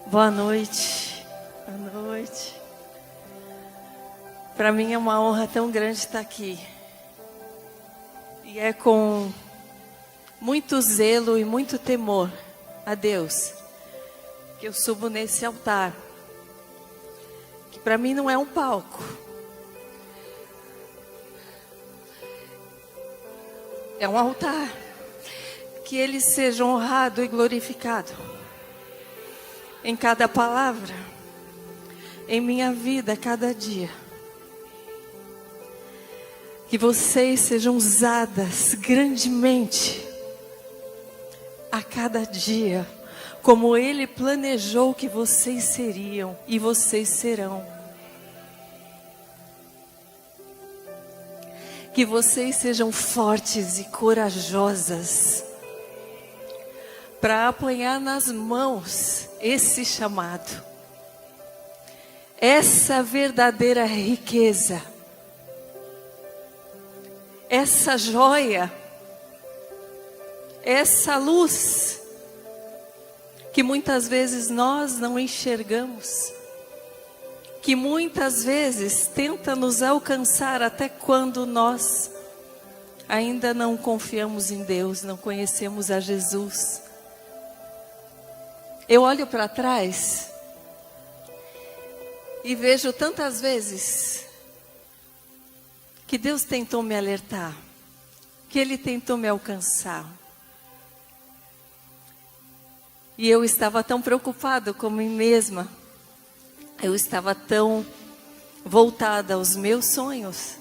Boa noite. Boa noite. Para mim é uma honra tão grande estar aqui. E é com muito zelo e muito temor a Deus que eu subo nesse altar. Que para mim não é um palco. É um altar. Que Ele seja honrado e glorificado em cada palavra, em minha vida, cada dia. Que vocês sejam usadas grandemente a cada dia, como Ele planejou que vocês seriam e vocês serão. Que vocês sejam fortes e corajosas para apanhar nas mãos esse chamado, essa verdadeira riqueza, essa joia, essa luz que muitas vezes nós não enxergamos, que muitas vezes tenta nos alcançar até quando nós ainda não confiamos em Deus, não conhecemos a Jesus. Eu olho para trás e vejo tantas vezes que Deus tentou me alertar, que Ele tentou me alcançar. E eu estava tão preocupada com mim mesma, eu estava tão voltada aos meus sonhos,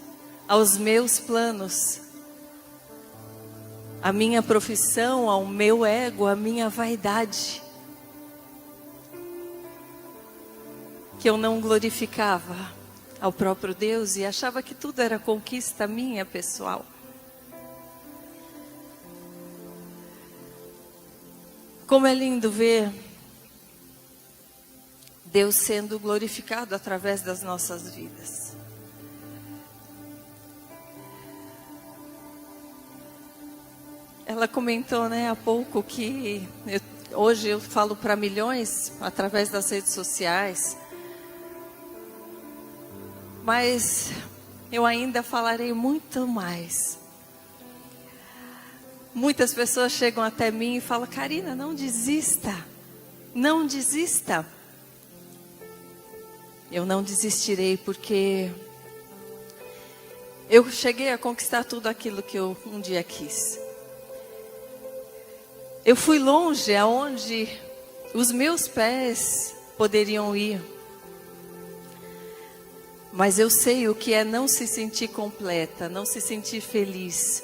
aos meus planos, à minha profissão, ao meu ego, à minha vaidade, que eu não glorificava ao próprio Deus e achava que tudo era conquista minha, pessoal. Como é lindo ver Deus sendo glorificado através das nossas vidas. Ela comentou, há pouco que hoje eu falo para milhões através das redes sociais. Mas eu ainda falarei muito mais. Muitas pessoas chegam até mim e falam: Karina, não desista. Não desista. Eu não desistirei porque eu cheguei a conquistar tudo aquilo que eu um dia quis. Eu fui longe aonde os meus pés poderiam ir. Mas eu sei o que é não se sentir completa, não se sentir feliz,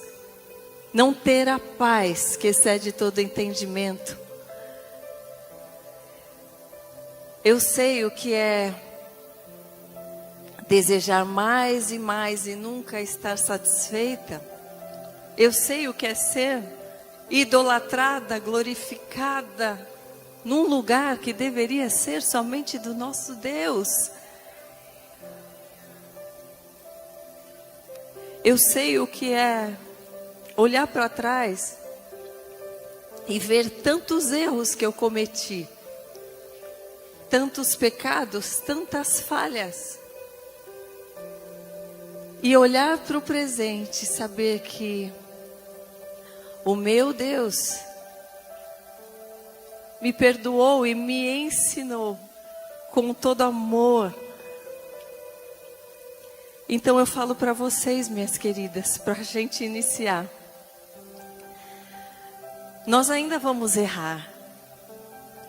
não ter a paz que excede todo entendimento. Eu sei o que é desejar mais e mais e nunca estar satisfeita. Eu sei o que é ser idolatrada, glorificada, num lugar que deveria ser somente do nosso Deus. Eu sei o que é olhar para trás e ver tantos erros que eu cometi, tantos pecados, tantas falhas. E olhar para o presente e saber que o meu Deus me perdoou e me ensinou com todo amor. Então eu falo para vocês, minhas queridas, para a gente iniciar. Nós ainda vamos errar.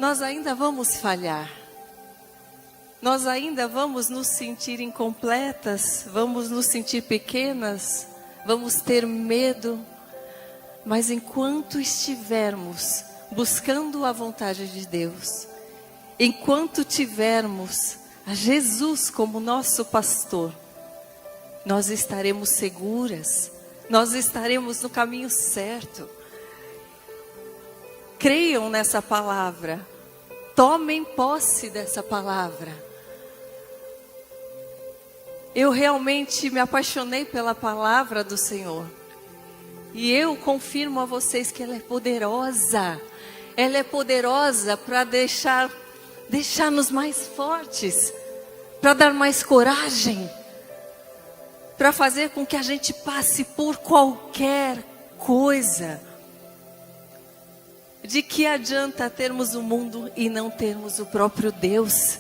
Nós ainda vamos falhar. Nós ainda vamos nos sentir incompletas, vamos nos sentir pequenas, vamos ter medo. Mas enquanto estivermos buscando a vontade de Deus, enquanto tivermos a Jesus como nosso pastor, nós estaremos seguras, nós estaremos no caminho certo. Creiam nessa palavra, tomem posse dessa palavra. Eu realmente me apaixonei pela palavra do Senhor. E eu confirmo a vocês que ela é poderosa. Ela é poderosa para deixar deixar-nos mais fortes, para dar mais coragem, para fazer com que a gente passe por qualquer coisa. De que adianta termos o mundo e não termos o próprio Deus?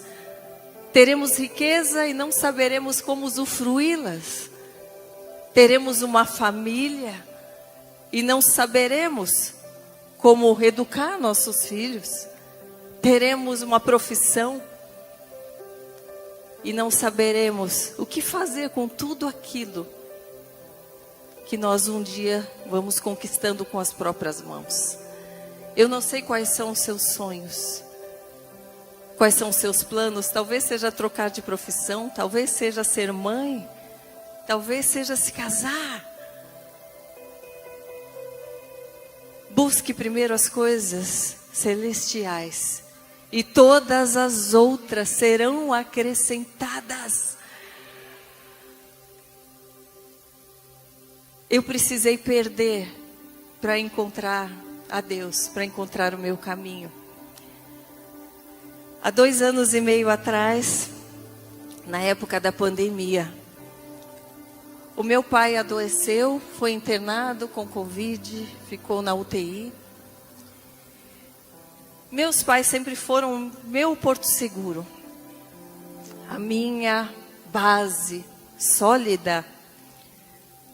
Teremos riqueza e não saberemos como usufruí-las. Teremos uma família e não saberemos como educar nossos filhos. Teremos uma profissão e não saberemos o que fazer com tudo aquilo que nós um dia vamos conquistando com as próprias mãos. Eu não sei quais são os seus sonhos, quais são os seus planos. Talvez seja trocar de profissão, talvez seja ser mãe, talvez seja se casar. Busque primeiro as coisas celestiais e todas as outras serão acrescentadas. Eu precisei perder para encontrar a Deus, para encontrar o meu caminho. Há 2 anos e meio atrás, na época da pandemia, o meu pai adoeceu, foi internado com Covid, ficou na UTI. Meus pais sempre foram meu porto seguro, a minha base sólida,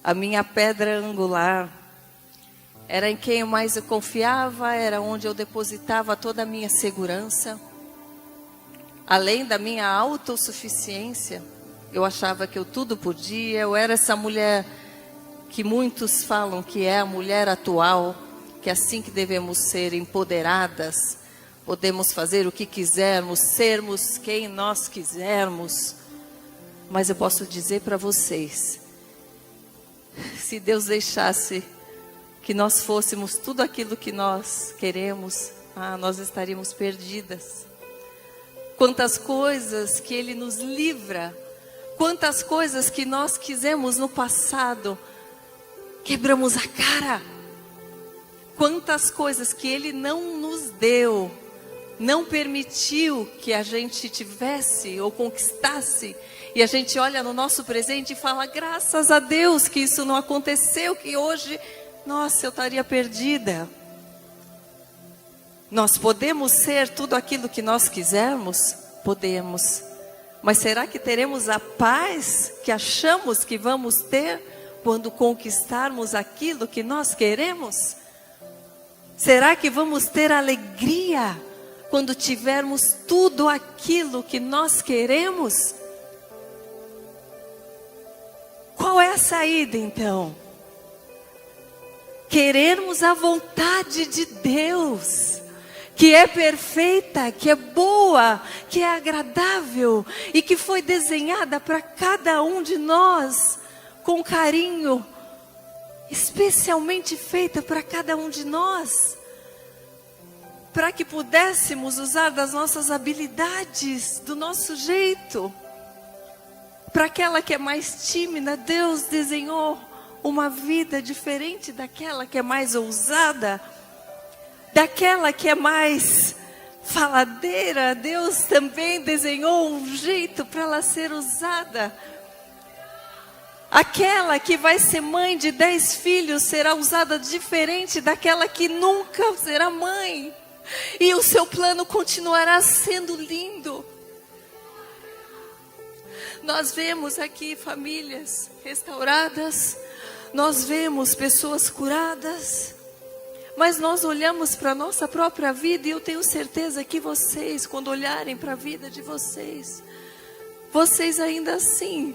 a minha pedra angular. Era em quem mais eu confiava, era onde eu depositava toda a minha segurança. Além da minha autossuficiência, eu achava que eu tudo podia, eu era essa mulher que muitos falam que é a mulher atual, que é assim que devemos ser, empoderadas, podemos fazer o que quisermos, sermos quem nós quisermos. Mas eu posso dizer para vocês, se Deus deixasse que nós fôssemos tudo aquilo que nós queremos, nós estaríamos perdidas. Quantas coisas que Ele nos livra, quantas coisas que nós quisemos no passado, quebramos a cara. Quantas coisas que Ele não nos deu, não permitiu que a gente tivesse ou conquistasse. E a gente olha no nosso presente e fala, graças a Deus que isso não aconteceu, que hoje, nossa, eu estaria perdida. Nós podemos ser tudo aquilo que nós quisermos? Podemos. Mas será que teremos a paz que achamos que vamos ter quando conquistarmos aquilo que nós queremos? Será que vamos ter alegria quando tivermos tudo aquilo que nós queremos? Qual é a saída então? Querermos a vontade de Deus, que é perfeita, que é boa, que é agradável e que foi desenhada para cada um de nós com carinho, especialmente feita para cada um de nós, para que pudéssemos usar das nossas habilidades, do nosso jeito. Para aquela que é mais tímida, Deus desenhou uma vida diferente daquela que é mais ousada. Daquela que é mais faladeira, Deus também desenhou um jeito para ela ser usada. Aquela que vai ser mãe de 10 filhos será usada diferente daquela que nunca será mãe. E o seu plano continuará sendo lindo. Nós vemos aqui famílias restauradas, nós vemos pessoas curadas, mas nós olhamos para a nossa própria vida e eu tenho certeza que vocês, quando olharem para a vida de vocês, vocês ainda assim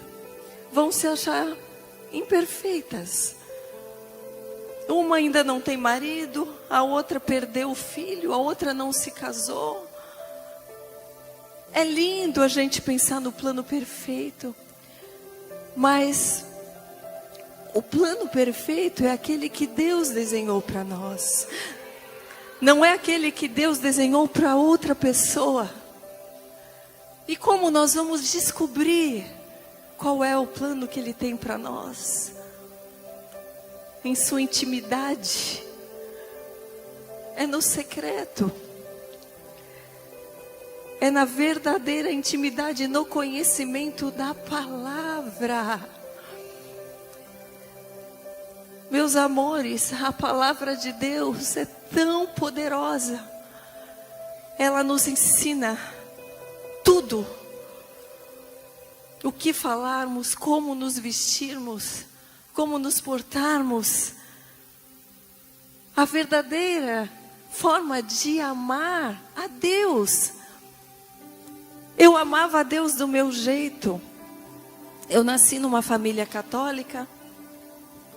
vão se achar imperfeitas. Uma ainda não tem marido, a outra perdeu o filho, a outra não se casou. É lindo a gente pensar no plano perfeito, mas o plano perfeito é aquele que Deus desenhou para nós. Não é aquele que Deus desenhou para outra pessoa. E como nós vamos descobrir qual é o plano que Ele tem para nós? Em sua intimidade. É no secreto. é na verdadeira intimidade, no conhecimento da palavra. Meus amores, a palavra de Deus é tão poderosa. Ela nos ensina tudo. O que falarmos, como nos vestirmos, como nos portarmos. A verdadeira forma de amar a Deus. Eu amava a Deus do meu jeito. Eu nasci numa família católica.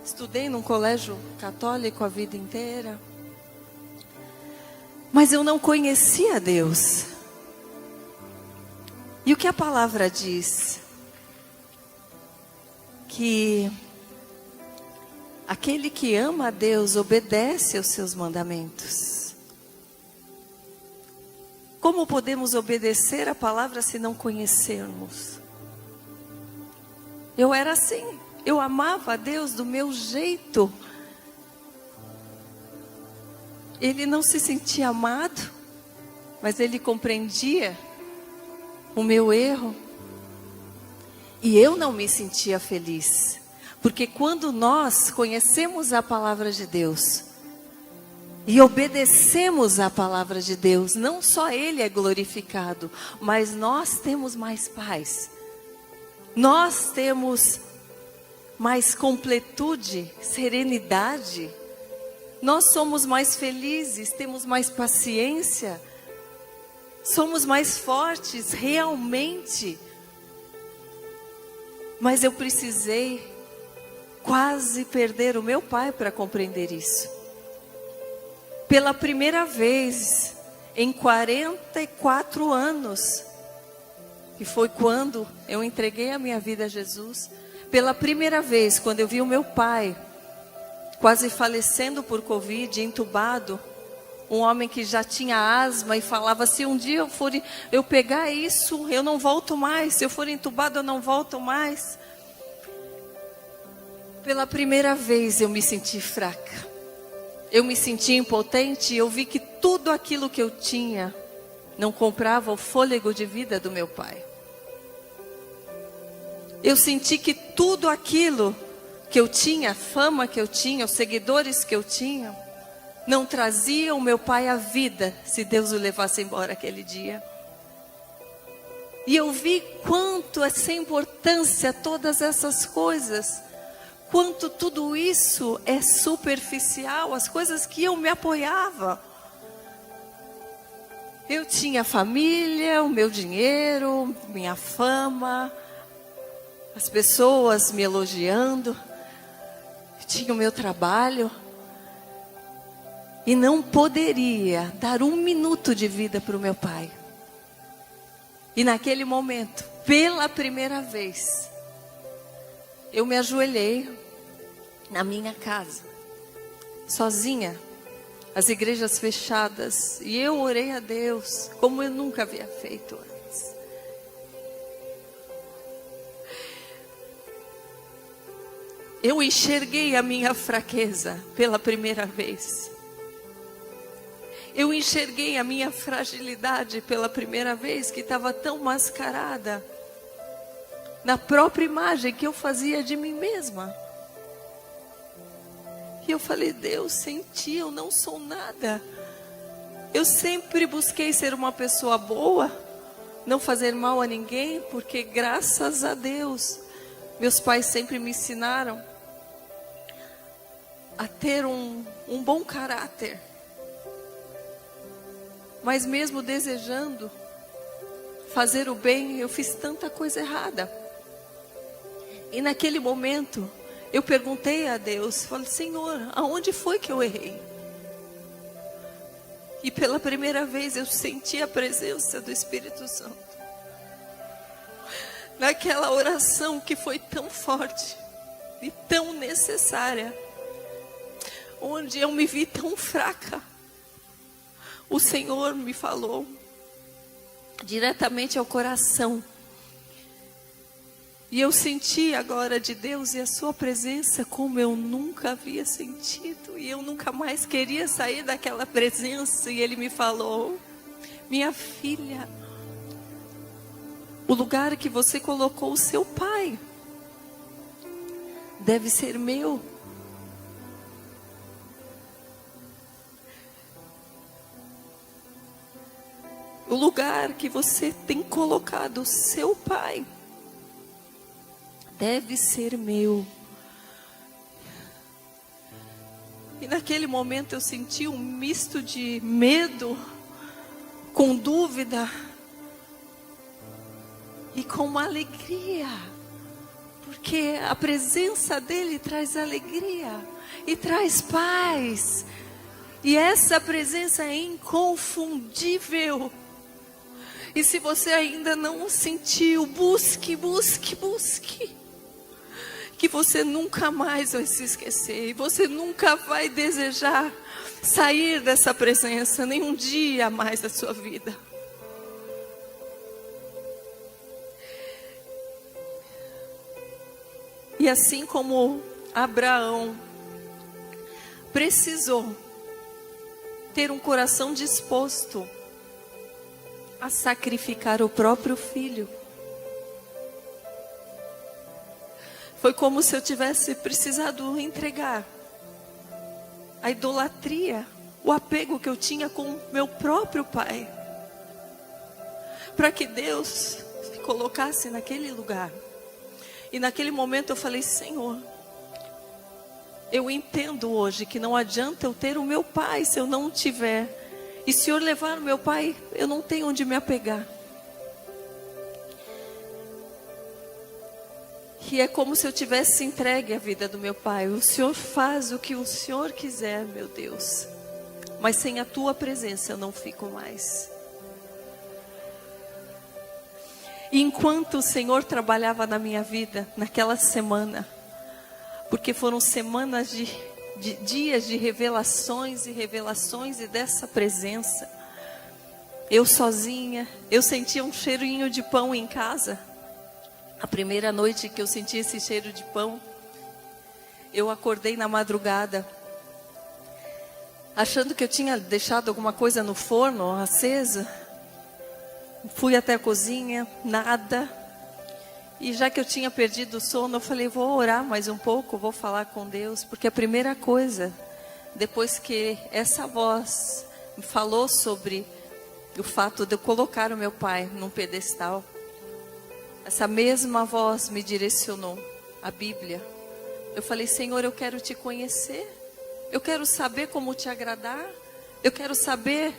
Estudei num colégio católico a vida inteira. Mas eu não conhecia Deus. E o que a palavra diz? Que aquele que ama a Deus obedece aos seus mandamentos. Como podemos obedecer a palavra se não conhecermos? Eu era assim. Eu amava a Deus do meu jeito. Ele não se sentia amado, mas ele compreendia o meu erro. E eu não me sentia feliz. Porque quando nós conhecemos a palavra de Deus e obedecemos a palavra de Deus, não só Ele é glorificado, mas nós temos mais paz. Nós temos mais completude, serenidade. Nós somos mais felizes, temos mais paciência. Somos mais fortes, realmente. Mas eu precisei quase perder o meu pai para compreender isso. Pela primeira vez em 44 anos, que foi quando eu entreguei a minha vida a Jesus, pela primeira vez, quando eu vi o meu pai quase falecendo por Covid, entubado, um homem que já tinha asma e falava: se um dia eu pegar isso, eu não volto mais. Se eu for entubado, eu não volto mais. Pela primeira vez eu me senti fraca. Eu me senti impotente e eu vi que tudo aquilo que eu tinha não comprava o fôlego de vida do meu pai. Eu senti que tudo aquilo que eu tinha, a fama que eu tinha, os seguidores que eu tinha, não traziam o meu pai à vida se Deus o levasse embora aquele dia. E eu vi quanto é sem importância todas essas coisas, quanto tudo isso é superficial, as coisas que eu me apoiava. Eu tinha família, o meu dinheiro, minha fama, as pessoas me elogiando, eu tinha o meu trabalho. E não poderia dar um minuto de vida para o meu pai. E naquele momento, pela primeira vez, eu me ajoelhei na minha casa, sozinha, as igrejas fechadas, e eu orei a Deus como eu nunca havia feito antes. Eu enxerguei a minha fraqueza pela primeira vez. Eu enxerguei a minha fragilidade pela primeira vez, que estava tão mascarada na própria imagem que eu fazia de mim mesma. E eu falei: Deus, sem ti eu não sou nada. Eu sempre busquei ser uma pessoa boa, não fazer mal a ninguém, porque graças a Deus, meus pais sempre me ensinaram a ter um bom caráter. Mas mesmo desejando fazer o bem, eu fiz tanta coisa errada. E naquele momento, eu perguntei a Deus, falei: Senhor, aonde foi que eu errei? E pela primeira vez eu senti a presença do Espírito Santo. Naquela oração que foi tão forte e tão necessária, onde eu me vi tão fraca, o Senhor me falou diretamente ao coração. E eu senti agora de Deus e a sua presença como eu nunca havia sentido. E eu nunca mais queria sair daquela presença. E Ele me falou: minha filha, O lugar que você colocou o seu pai deve ser meu. O lugar que você tem colocado o seu pai deve ser meu. E naquele momento eu senti um misto de medo, com dúvida e com uma alegria. Porque a presença dele traz alegria e traz paz. E essa presença é inconfundível. E se você ainda não o sentiu, busque, busque, busque. Que você nunca mais vai se esquecer. E você nunca vai desejar sair dessa presença, nem um dia mais da sua vida. E assim como Abraão precisou ter um coração disposto a sacrificar o próprio filho. Foi como se eu tivesse precisado entregar a idolatria, o apego que eu tinha com meu próprio pai, para que Deus me colocasse naquele lugar. E naquele momento eu falei: Senhor, eu entendo hoje que não adianta eu ter o meu pai se eu não o tiver. E se o Senhor levar o meu pai, eu não tenho onde me apegar. E é como se eu tivesse entregue a vida do meu pai. O Senhor faz o que o Senhor quiser, meu Deus. Mas sem a tua presença eu não fico mais. E enquanto o Senhor trabalhava na minha vida, naquela semana, porque foram semanas de dias de revelações e dessa presença. Eu sozinha, eu sentia um cheirinho de pão em casa. A primeira noite que eu senti esse cheiro de pão, eu acordei na madrugada, achando que eu tinha deixado alguma coisa no forno, acesa. Fui até a cozinha, nada. E já que eu tinha perdido o sono, eu falei: vou orar mais um pouco, vou falar com Deus. Porque a primeira coisa, depois que essa voz me falou sobre o fato de eu colocar o meu pai num pedestal, essa mesma voz me direcionou à Bíblia. Eu falei: Senhor, eu quero te conhecer. Eu quero saber como te agradar. Eu quero saber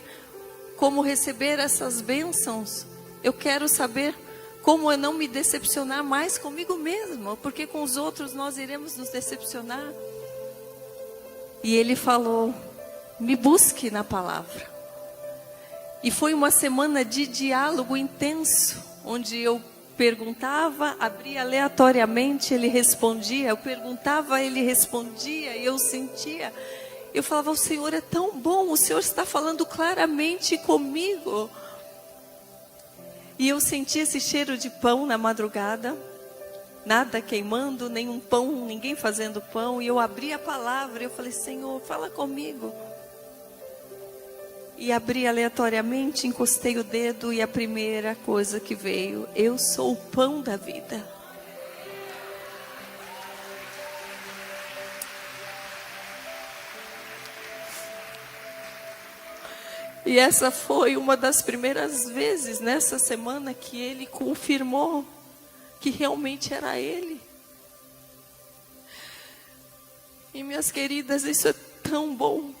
como receber essas bênçãos. Eu quero saber como eu não me decepcionar mais comigo mesmo, porque com os outros nós iremos nos decepcionar. E ele falou: me busque na palavra. E foi uma semana de diálogo intenso, onde eu perguntava, abria aleatoriamente, ele respondia. Eu perguntava, ele respondia, e eu sentia. Eu falava: o Senhor é tão bom, o Senhor está falando claramente comigo. E eu senti esse cheiro de pão na madrugada, nada queimando, nenhum pão, ninguém fazendo pão. E eu abri a palavra, eu falei: Senhor, fala comigo. E abri aleatoriamente, encostei o dedo e a primeira coisa que veio: eu sou o pão da vida. E essa foi uma das primeiras vezes nessa semana que ele confirmou que realmente era ele. E minhas queridas, isso é tão bom,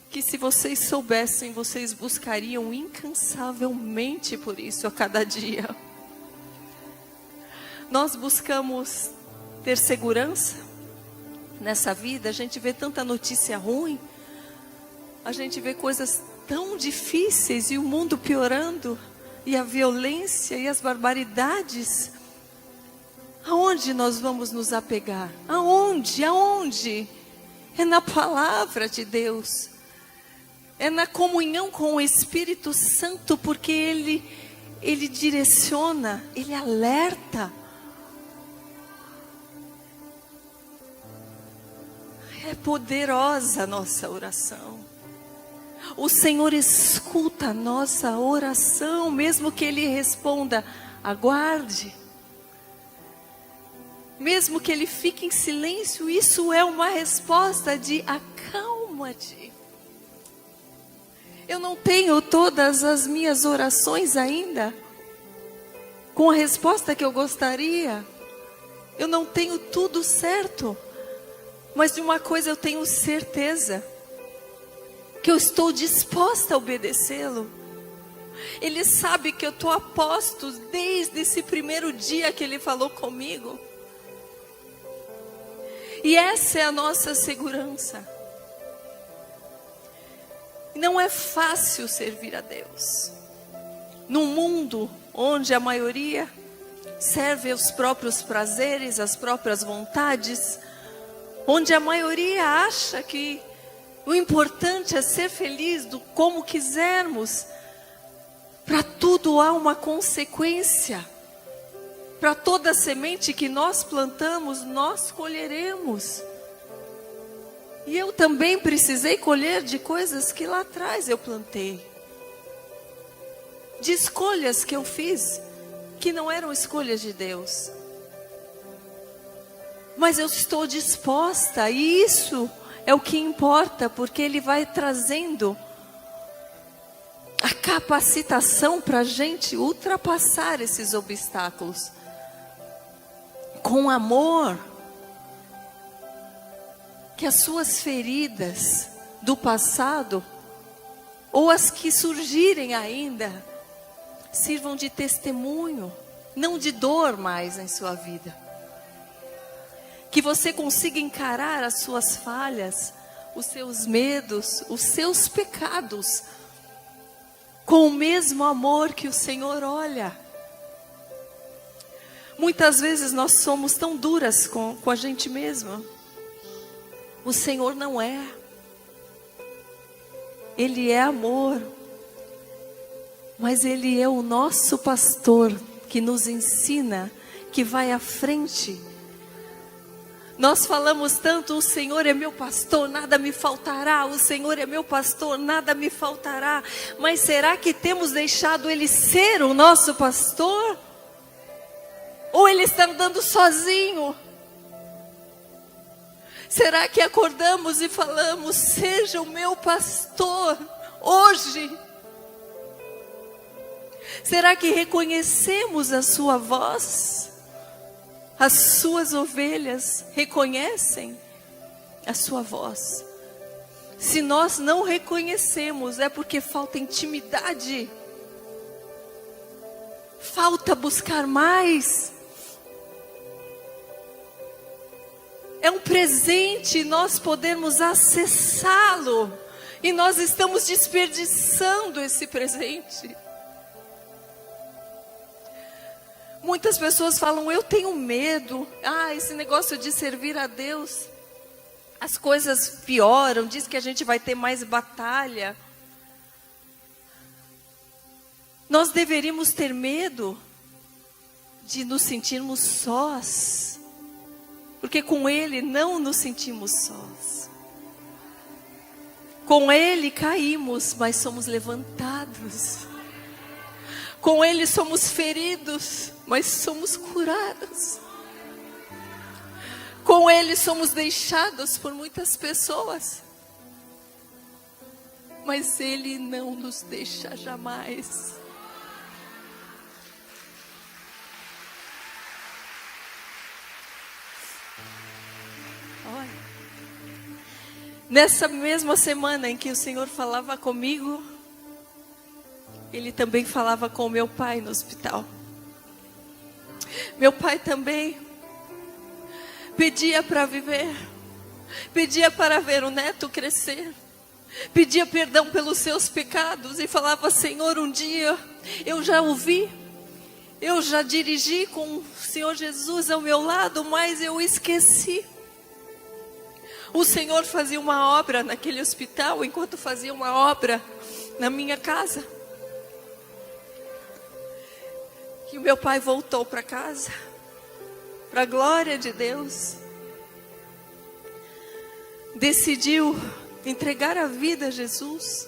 que se vocês soubessem, vocês buscariam incansavelmente por isso a cada dia. Nós buscamos ter segurança nessa vida. A gente vê tanta notícia ruim, a gente vê coisas tão difíceis e o mundo piorando, e a violência e as barbaridades. Aonde nós vamos nos apegar? Aonde? Aonde? É na palavra de Deus. É na comunhão com o Espírito Santo, porque Ele direciona, Ele alerta. É poderosa a nossa oração. O Senhor escuta a nossa oração, mesmo que Ele responda, aguarde. Mesmo que Ele fique em silêncio, isso é uma resposta de acalma-te. Eu não tenho todas as minhas orações ainda com a resposta que eu gostaria. Eu não tenho tudo certo. Mas de uma coisa eu tenho certeza, que eu estou disposta a obedecê-lo. Ele sabe que eu estou a postos desde esse primeiro dia que Ele falou comigo. E essa é a nossa segurança. Não é fácil servir a Deus. Num mundo onde a maioria serve aos próprios prazeres, às próprias vontades, onde a maioria acha que o importante é ser feliz como quisermos. Para tudo há uma consequência. Para toda semente que nós plantamos, nós colheremos. E eu também precisei colher de coisas que lá atrás eu plantei. De escolhas que eu fiz, que não eram escolhas de Deus. Mas eu estou disposta, e isso é o que importa, porque Ele vai trazendo a capacitação para a gente ultrapassar esses obstáculos. Com amor, que as suas feridas do passado, ou as que surgirem ainda, sirvam de testemunho, não de dor mais em sua vida. Que você consiga encarar as suas falhas, os seus medos, os seus pecados, com o mesmo amor que o Senhor olha. Muitas vezes nós somos tão duras com a gente mesma. O Senhor não é. Ele é amor. Mas Ele é o nosso pastor, que nos ensina, que vai à frente. Nós falamos tanto, o Senhor é meu pastor, nada me faltará. O Senhor é meu pastor, nada me faltará. Mas será que temos deixado Ele ser o nosso pastor? Ou Ele está andando sozinho? Será que acordamos e falamos, seja o meu pastor hoje? Será que reconhecemos a sua voz? As suas ovelhas reconhecem a sua voz. Se nós não reconhecemos, é porque falta intimidade. Falta buscar mais. É um presente nós podermos acessá-lo. E nós estamos desperdiçando esse presente. Muitas pessoas falam, eu tenho medo. Esse negócio de servir a Deus, as coisas pioram, diz que a gente vai ter mais batalha. Nós deveríamos ter medo de nos sentirmos sós, porque com Ele não nos sentimos sós. Com Ele caímos, mas somos levantados. Com Ele somos feridos, mas somos curados. Com Ele somos deixados por muitas pessoas, mas Ele não nos deixa jamais. Olha, nessa mesma semana em que o Senhor falava comigo, Ele também falava com meu pai no hospital. Meu pai também pedia para viver, pedia para ver o neto crescer, pedia perdão pelos seus pecados e falava, Senhor, um dia eu já ouvi, eu já dirigi com o Senhor Jesus ao meu lado, mas eu esqueci. O Senhor fazia uma obra naquele hospital, enquanto fazia uma obra na minha casa. E o meu pai voltou para casa, para a glória de Deus. Decidiu entregar a vida a Jesus.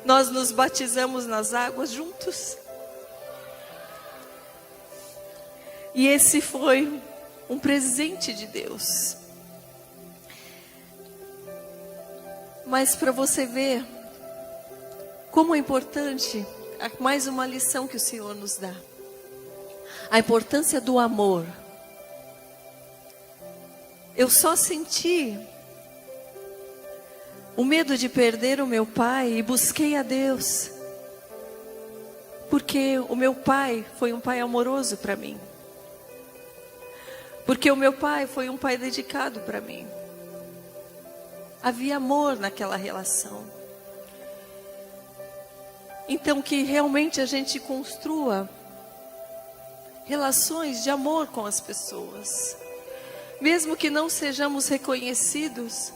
nós nos batizamos nas águas juntos. E esse foi um presente de Deus. Mas para você ver como é importante, mais uma lição que o Senhor nos dá. A importância do amor. Eu só senti o medo de perder o meu pai e busquei a Deus. Porque o meu pai foi um pai amoroso para mim. Porque o meu pai foi um pai dedicado para mim. Havia amor naquela relação. Então que realmente a gente construa relações de amor com as pessoas. Mesmo que não sejamos reconhecidos,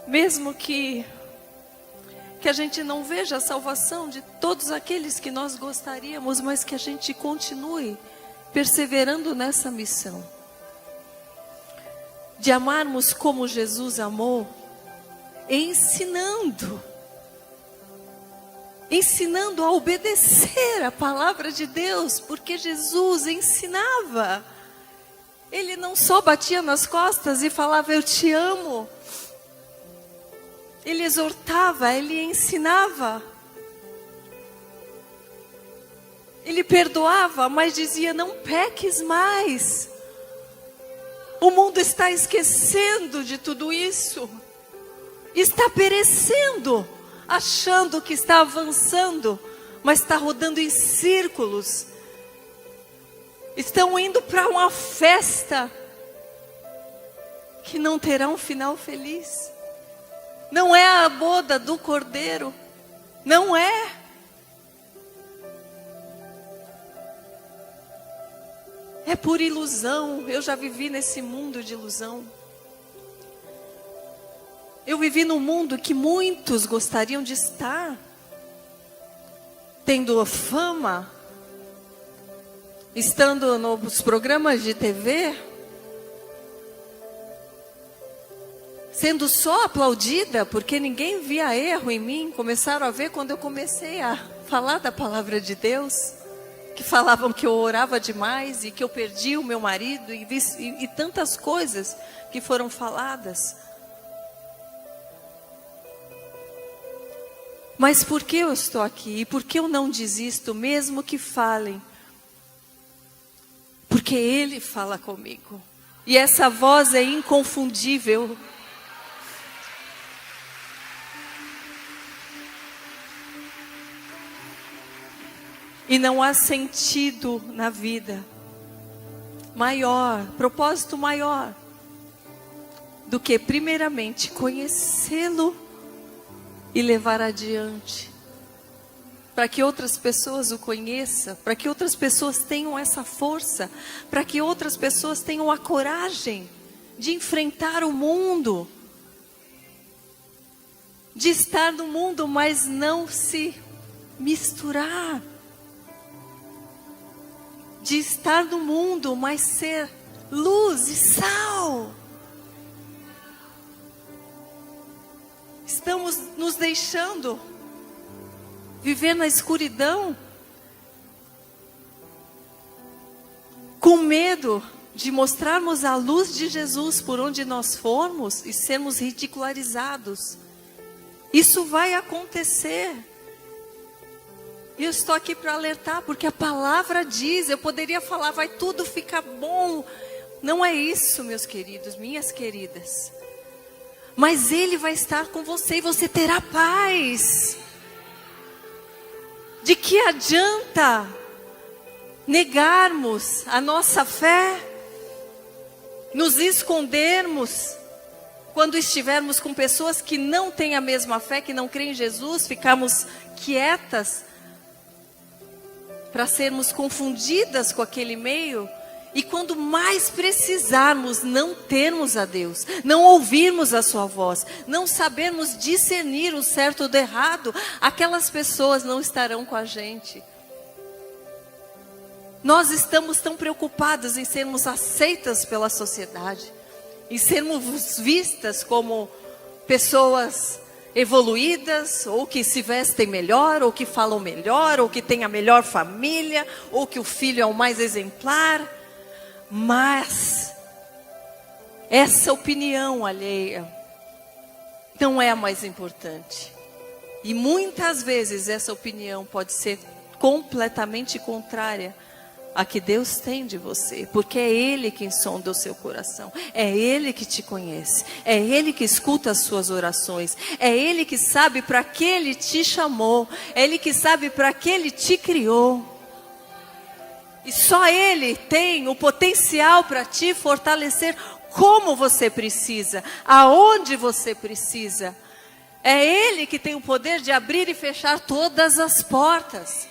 mesmo que a gente não veja a salvação de todos aqueles que nós gostaríamos, mas que a gente continue perseverando nessa missão. De amarmos como Jesus amou, ensinando a obedecer a palavra de Deus, porque Jesus ensinava. Ele não só batia nas costas e falava, eu te amo. Ele exortava, ele ensinava. Ele perdoava, mas dizia, não peques mais. O mundo está esquecendo de tudo isso. Está perecendo, achando que está avançando, mas está rodando em círculos. Estão indo para uma festa que não terá um final feliz. Não é a boda do Cordeiro. Não é. É por ilusão. Eu já vivi nesse mundo de ilusão. Eu vivi num mundo que muitos gostariam de estar. Tendo fama. Estando nos programas de TV. Sendo só aplaudida, porque ninguém via erro em mim. Começaram a ver quando eu comecei a falar da palavra de Deus. Que falavam que eu orava demais e que eu perdi o meu marido e tantas coisas que foram faladas. Mas por que eu estou aqui? E por que eu não desisto, mesmo que falem? Porque Ele fala comigo. E essa voz é inconfundível. E não há sentido na vida maior, propósito maior, do que primeiramente conhecê-lo e levar adiante. Para que outras pessoas o conheçam, para que outras pessoas tenham essa força, para que outras pessoas tenham a coragem de enfrentar o mundo, de estar no mundo, mas não se misturar. De estar no mundo, mas ser luz e sal. Estamos nos deixando viver na escuridão, com medo de mostrarmos a luz de Jesus por onde nós formos e sermos ridicularizados. Isso vai acontecer. E eu estou aqui para alertar, porque a palavra diz, eu poderia falar, vai tudo ficar bom. Não é isso, meus queridos, minhas queridas. Mas Ele vai estar com você e você terá paz. De que adianta negarmos a nossa fé? Nos escondermos quando estivermos com pessoas que não têm a mesma fé, que não creem em Jesus, ficarmos quietas para sermos confundidas com aquele meio, e quando mais precisarmos não termos a Deus, não ouvirmos a sua voz, não sabermos discernir o certo do errado, aquelas pessoas não estarão com a gente. Nós estamos tão preocupados em sermos aceitas pela sociedade, em sermos vistas como pessoas evoluídas, ou que se vestem melhor, ou que falam melhor, ou que têm a melhor família, ou que o filho é o mais exemplar. Mas essa opinião alheia não é a mais importante. E muitas vezes essa opinião pode ser completamente contrária a que Deus tem de você, porque é Ele quem sonda o seu coração, é Ele que te conhece, é Ele que escuta as suas orações, é Ele que sabe para que Ele te chamou, é Ele que sabe para que Ele te criou. E só Ele tem o potencial para te fortalecer como você precisa, aonde você precisa. É Ele que tem o poder de abrir e fechar todas as portas.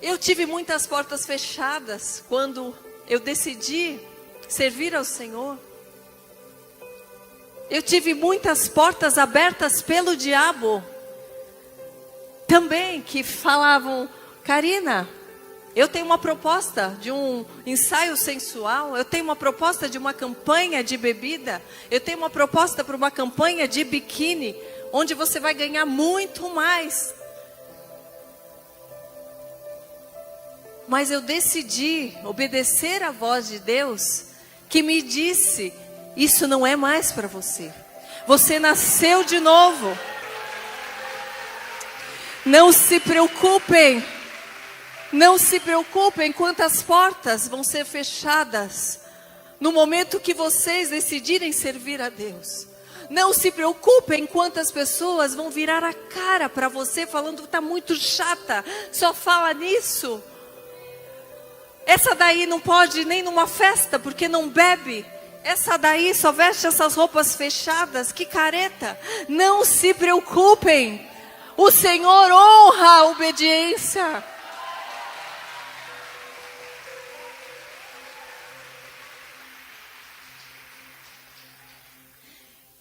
Eu tive muitas portas fechadas quando eu decidi servir ao Senhor. Eu tive muitas portas abertas pelo diabo. Também que falavam: Karina, eu tenho uma proposta de um ensaio sensual, eu tenho uma proposta de uma campanha de bebida, eu tenho uma proposta para uma campanha de biquíni, onde você vai ganhar muito mais. Mas eu decidi obedecer à voz de Deus, que me disse: isso não é mais para você. Você nasceu de novo. Não se preocupem. Não se preocupem quantas portas vão ser fechadas no momento que vocês decidirem servir a Deus. Não se preocupem quantas pessoas vão virar a cara para você falando que está muito chata, só fala nisso. Essa daí não pode nem numa festa porque não bebe. Essa daí só veste essas roupas fechadas, que careta. Não se preocupem. O Senhor honra a obediência.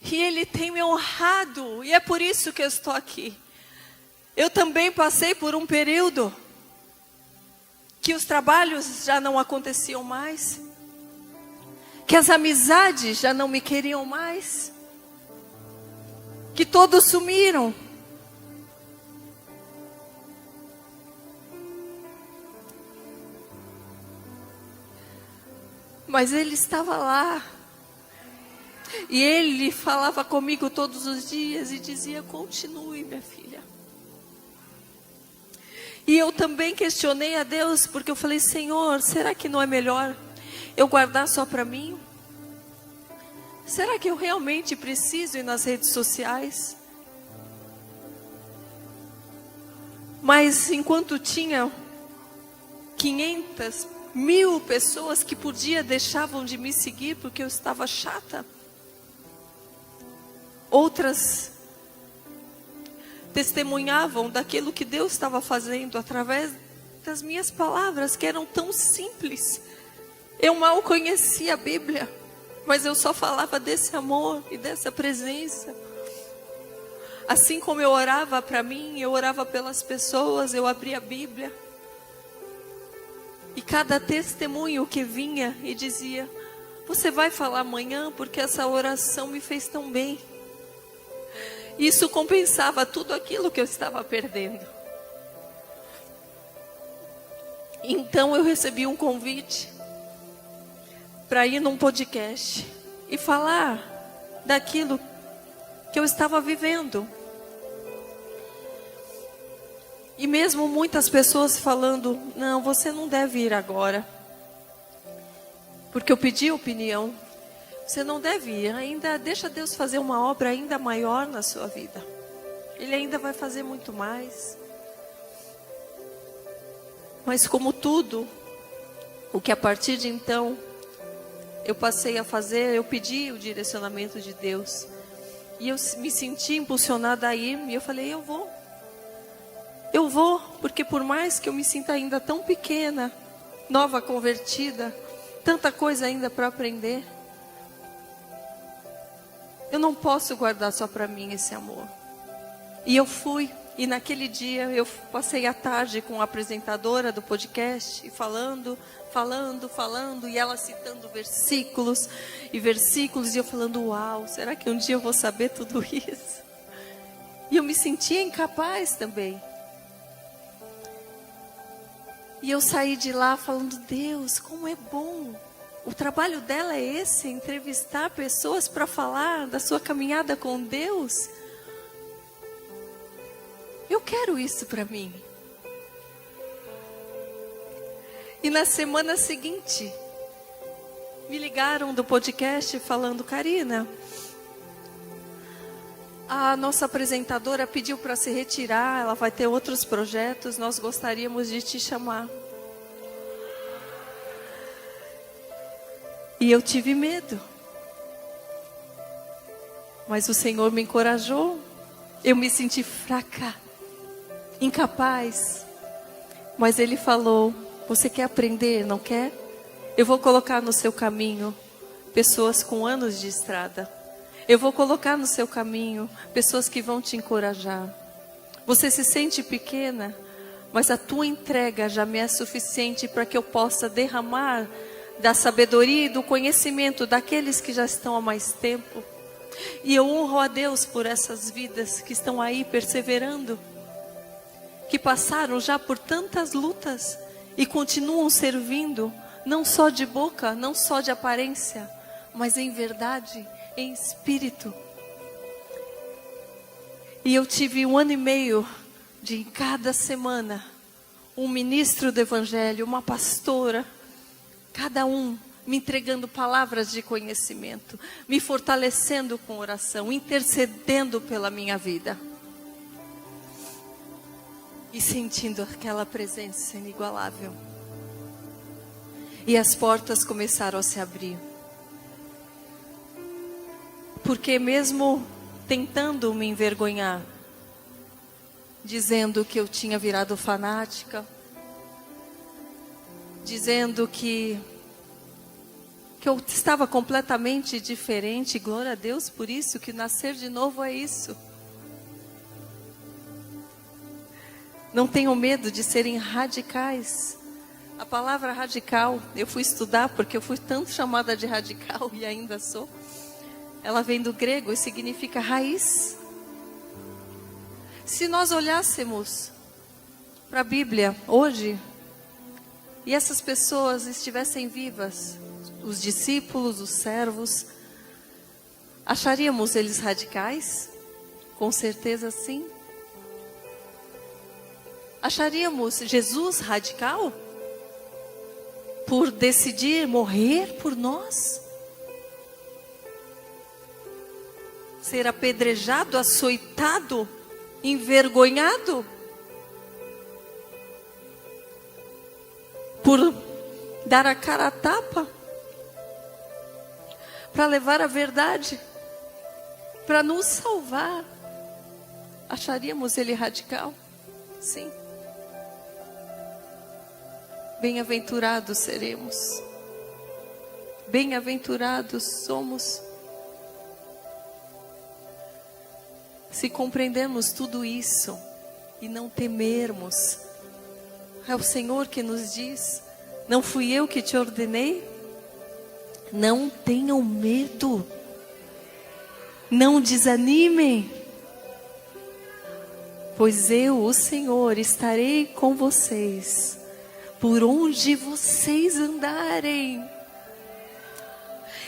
E Ele tem me honrado, e é por isso que eu estou aqui. Eu também passei por um período que os trabalhos já não aconteciam mais, que as amizades já não me queriam mais, que todos sumiram. Mas Ele estava lá, e Ele falava comigo todos os dias e dizia: continue, minha filha. E eu também questionei a Deus, porque eu falei: Senhor, será que não é melhor eu guardar só para mim? Será que eu realmente preciso ir nas redes sociais? Mas enquanto tinha 500, 1000 pessoas que por dia deixavam de me seguir porque eu estava chata, outras testemunhavam daquilo que Deus estava fazendo através das minhas palavras, que eram tão simples. Eu mal conhecia a Bíblia, mas eu só falava desse amor e dessa presença. Assim como eu orava para mim, eu orava pelas pessoas, eu abria a Bíblia. E cada testemunho que vinha e dizia: você vai falar amanhã porque essa oração me fez tão bem. Isso compensava tudo aquilo que eu estava perdendo. Então eu recebi um convite para ir num podcast e falar daquilo que eu estava vivendo. E mesmo muitas pessoas falando: não, você não deve ir agora, porque eu pedi opinião. Você não deve ir, ainda deixa Deus fazer uma obra ainda maior na sua vida. Ele ainda vai fazer muito mais. Mas como tudo, o que a partir de então eu passei a fazer, eu pedi o direcionamento de Deus. E eu me senti impulsionada a ir, e eu falei: eu vou. Eu vou, porque por mais que eu me sinta ainda tão pequena, nova convertida, tanta coisa ainda para aprender, eu não posso guardar só para mim esse amor. E eu fui, E naquele dia eu passei a tarde com a apresentadora do podcast, falando, e ela citando versículos, e eu falando, uau, será que um dia eu vou saber tudo isso? E eu me sentia incapaz também. E eu saí de lá falando, Deus, como é bom. O trabalho dela é esse, entrevistar pessoas para falar da sua caminhada com Deus. Eu quero isso para mim. E na semana seguinte, me ligaram do podcast falando, Karina, a nossa apresentadora pediu para se retirar, ela vai ter outros projetos, nós gostaríamos de te chamar. E eu tive medo. Mas o Senhor me encorajou. Eu me senti fraca, incapaz. Mas Ele falou, você quer aprender, não quer? Eu vou colocar no seu caminho pessoas com anos de estrada. Eu vou colocar no seu caminho pessoas que vão te encorajar. Você se sente pequena, mas a tua entrega já me é suficiente para que eu possa derramar da sabedoria e do conhecimento daqueles que já estão há mais tempo. E eu honro a Deus por essas vidas que estão aí perseverando, que passaram já por tantas lutas e continuam servindo, não só de boca, não só de aparência, mas em verdade, em espírito. E eu tive 1 ano e meio de, em cada semana, um ministro do Evangelho, uma pastora, cada um me entregando palavras de conhecimento, me fortalecendo com oração, intercedendo pela minha vida. E sentindo aquela presença inigualável. E as portas começaram a se abrir. Porque mesmo tentando me envergonhar, dizendo que eu tinha virado fanática, dizendo que eu estava completamente diferente, glória a Deus por isso, que nascer de novo é isso. Não tenham medo de serem radicais. A palavra radical, eu fui estudar porque eu fui tanto chamada de radical e ainda sou. Ela vem do grego e significa raiz. Se nós olhássemos para a Bíblia hoje, e essas pessoas estivessem vivas, os discípulos, os servos, acharíamos eles radicais? Com certeza sim. Acharíamos Jesus radical? Por decidir morrer por nós? Ser apedrejado, açoitado, envergonhado? Por dar a cara a tapa? Para levar a verdade? Para nos salvar? Acharíamos ele radical? Sim. Bem-aventurados seremos. Bem-aventurados somos. Se compreendermos tudo isso e não temermos, é o Senhor que nos diz, não fui eu que te ordenei? Não tenham medo, não desanimem, pois eu, o Senhor, estarei com vocês, por onde vocês andarem.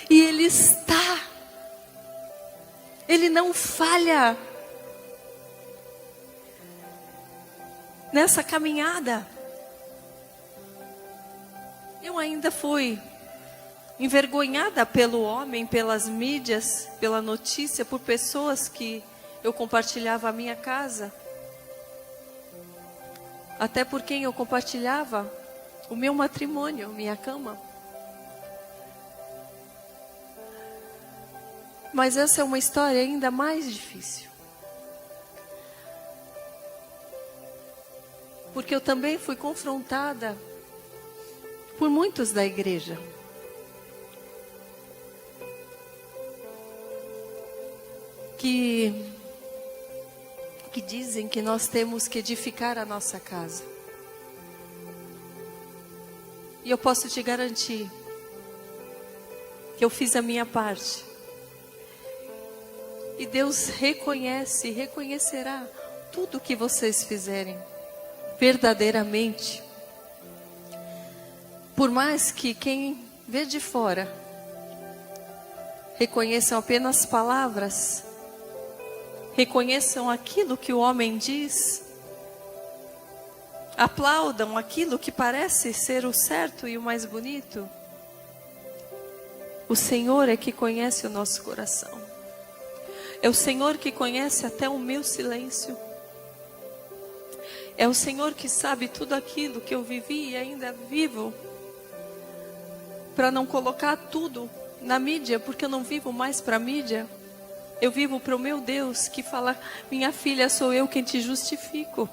E Ele está, Ele não falha. Nessa caminhada, eu ainda fui envergonhada pelo homem, pelas mídias, pela notícia, por pessoas que eu compartilhava a minha casa. Até por quem eu compartilhava o meu matrimônio, minha cama. Mas essa é uma história ainda mais difícil. Porque eu também fui confrontada por muitos da igreja. Que que dizem que nós temos que edificar a nossa casa. E eu posso te garantir que eu fiz a minha parte. E Deus reconhece e reconhecerá tudo que vocês fizerem, verdadeiramente. Por mais que quem vê de fora reconheçam apenas palavras, reconheçam aquilo que o homem diz, aplaudam aquilo que parece ser o certo e o mais bonito, o Senhor é que conhece o nosso coração. É o Senhor que conhece até o meu silêncio. É o Senhor que sabe tudo aquilo que eu vivi e ainda vivo, para não colocar tudo na mídia, porque eu não vivo mais para a mídia. Eu vivo para o meu Deus, que fala: minha filha, sou eu quem te justifico.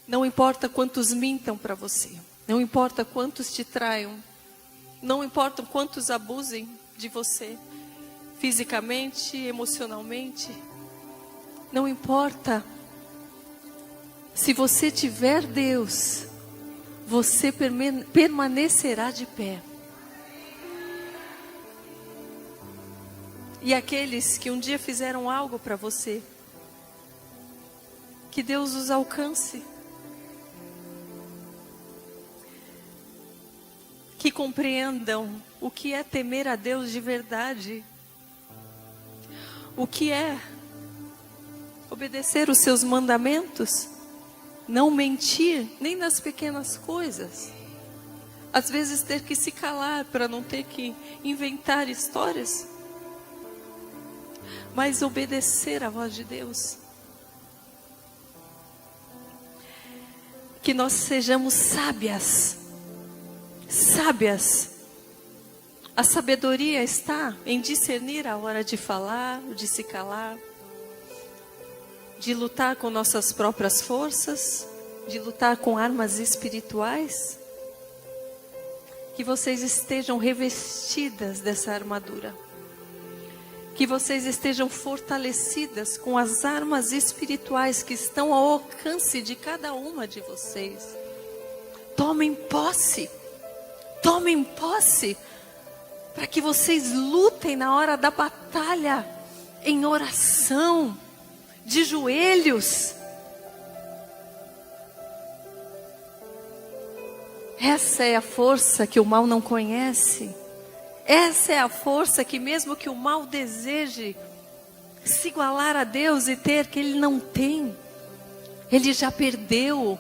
Não importa quantos mintam para você, não importa quantos te traiam, não importa quantos abusem de você, fisicamente, emocionalmente, não importa. Se você tiver Deus, você permanecerá de pé. E aqueles que um dia fizeram algo para você, que Deus os alcance. Que compreendam o que é temer a Deus de verdade. O que é obedecer os seus mandamentos. Não mentir, nem nas pequenas coisas. Às vezes ter que se calar para não ter que inventar histórias. Mas obedecer à voz de Deus. Que nós sejamos sábias. Sábias. A sabedoria está em discernir a hora de falar, de se calar, de lutar com nossas próprias forças, de lutar com armas espirituais. Que vocês estejam revestidas dessa armadura. Que vocês estejam fortalecidas com as armas espirituais que estão ao alcance de cada uma de vocês. Tomem posse. Tomem posse, para que vocês lutem na hora da batalha, em oração, de joelhos. Essa é a força que o mal não conhece. Essa é a força que mesmo que o mal deseje se igualar a Deus e ter, que ele não tem. Ele já perdeu.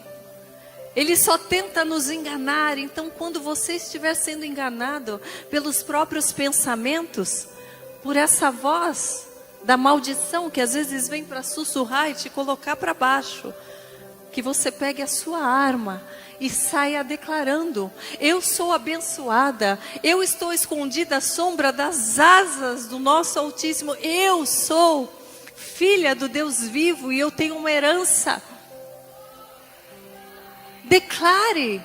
Ele só tenta nos enganar. Então, quando você estiver sendo enganado pelos próprios pensamentos, por essa voz da maldição que às vezes vem para sussurrar e te colocar para baixo, que você pegue a sua arma e saia declarando: eu sou abençoada, eu estou escondida à sombra das asas do nosso Altíssimo, eu sou filha do Deus vivo e eu tenho uma herança. Declare,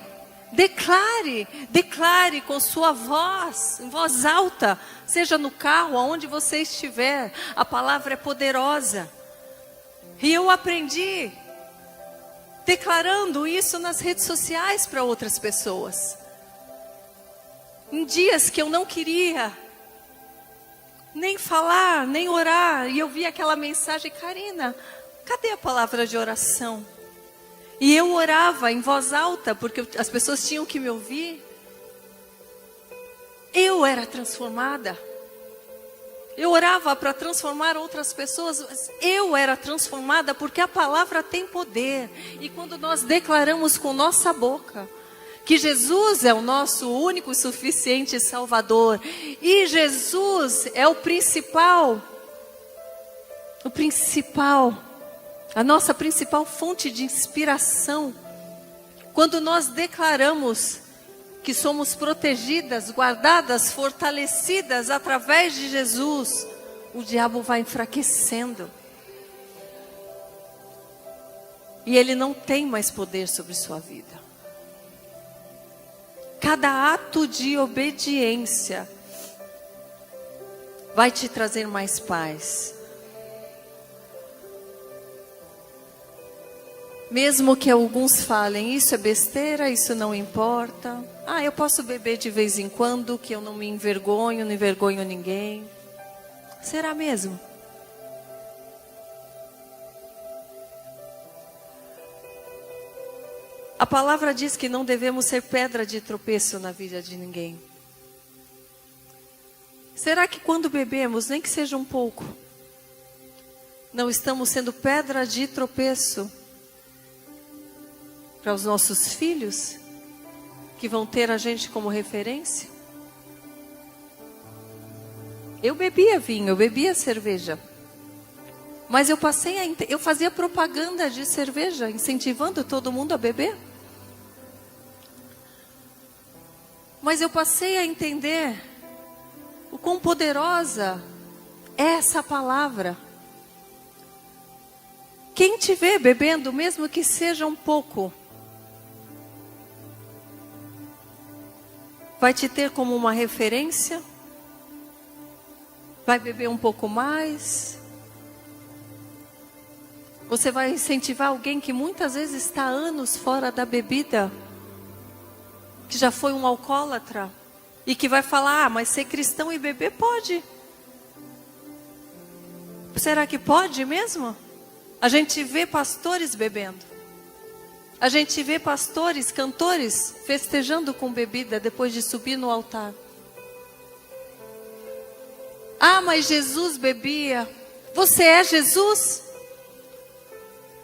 declare, declare com sua voz, em voz alta, seja no carro, aonde você estiver, a palavra é poderosa. E eu aprendi declarando isso nas redes sociais para outras pessoas. Em dias que eu não queria nem falar, nem orar, e eu vi aquela mensagem: Karina, cadê a palavra de oração? E eu orava em voz alta, porque as pessoas tinham que me ouvir. Eu era transformada. Eu orava para transformar outras pessoas, mas eu era transformada porque a palavra tem poder. E quando nós declaramos com nossa boca que Jesus é o nosso único e suficiente Salvador, e Jesus é o principal, a nossa principal fonte de inspiração. Quando nós declaramos que somos protegidas, guardadas, fortalecidas através de Jesus, o diabo vai enfraquecendo. E ele não tem mais poder sobre sua vida. Cada ato de obediência vai te trazer mais paz. Mesmo que alguns falem, isso é besteira, isso não importa. Ah, eu posso beber de vez em quando, que eu não me envergonho, não envergonho ninguém. Será mesmo? A palavra diz que não devemos ser pedra de tropeço na vida de ninguém. Será que quando bebemos, nem que seja um pouco, não estamos sendo pedra de tropeço para os nossos filhos, que vão ter a gente como referência? Eu bebia vinho, eu bebia cerveja. Mas eu fazia propaganda de cerveja, incentivando todo mundo a beber. Mas eu passei a entender o quão poderosa é essa palavra. Quem te vê bebendo, mesmo que seja um pouco, vai te ter como uma referência, vai beber um pouco mais. Você vai incentivar alguém que muitas vezes está anos fora da bebida, que já foi um alcoólatra, e que vai falar, ah, mas ser cristão e beber pode. Será que pode mesmo? A gente vê pastores bebendo. A gente vê pastores, cantores, festejando com bebida depois de subir no altar. Ah, mas Jesus bebia. Você é Jesus?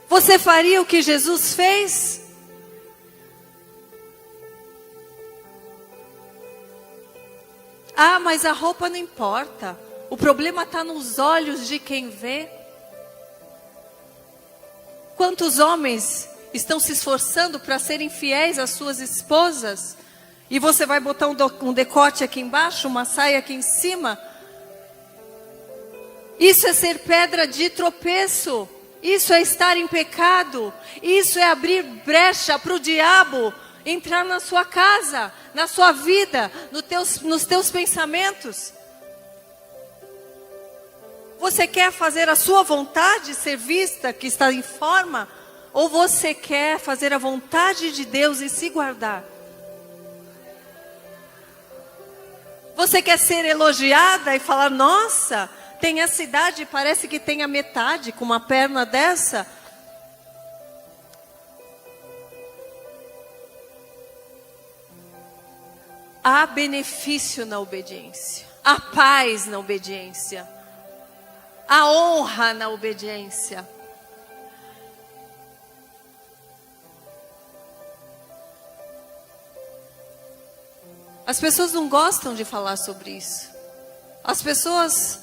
Você faria o que Jesus fez? Ah, mas a roupa não importa. O problema está nos olhos de quem vê. Quantos homens estão se esforçando para serem fiéis às suas esposas? E você vai botar um decote aqui embaixo, uma saia aqui em cima? Isso é ser pedra de tropeço. Isso é estar em pecado. Isso é abrir brecha para o diabo entrar na sua casa, na sua vida, nos teus pensamentos. Você quer fazer a sua vontade, ser vista, que está em forma? Ou você quer fazer a vontade de Deus e se guardar? Você quer ser elogiada e falar, nossa, tem essa idade, parece que tem a metade, com uma perna dessa? Há benefício na obediência. Há paz na obediência. Há honra na obediência. As pessoas não gostam de falar sobre isso. As pessoas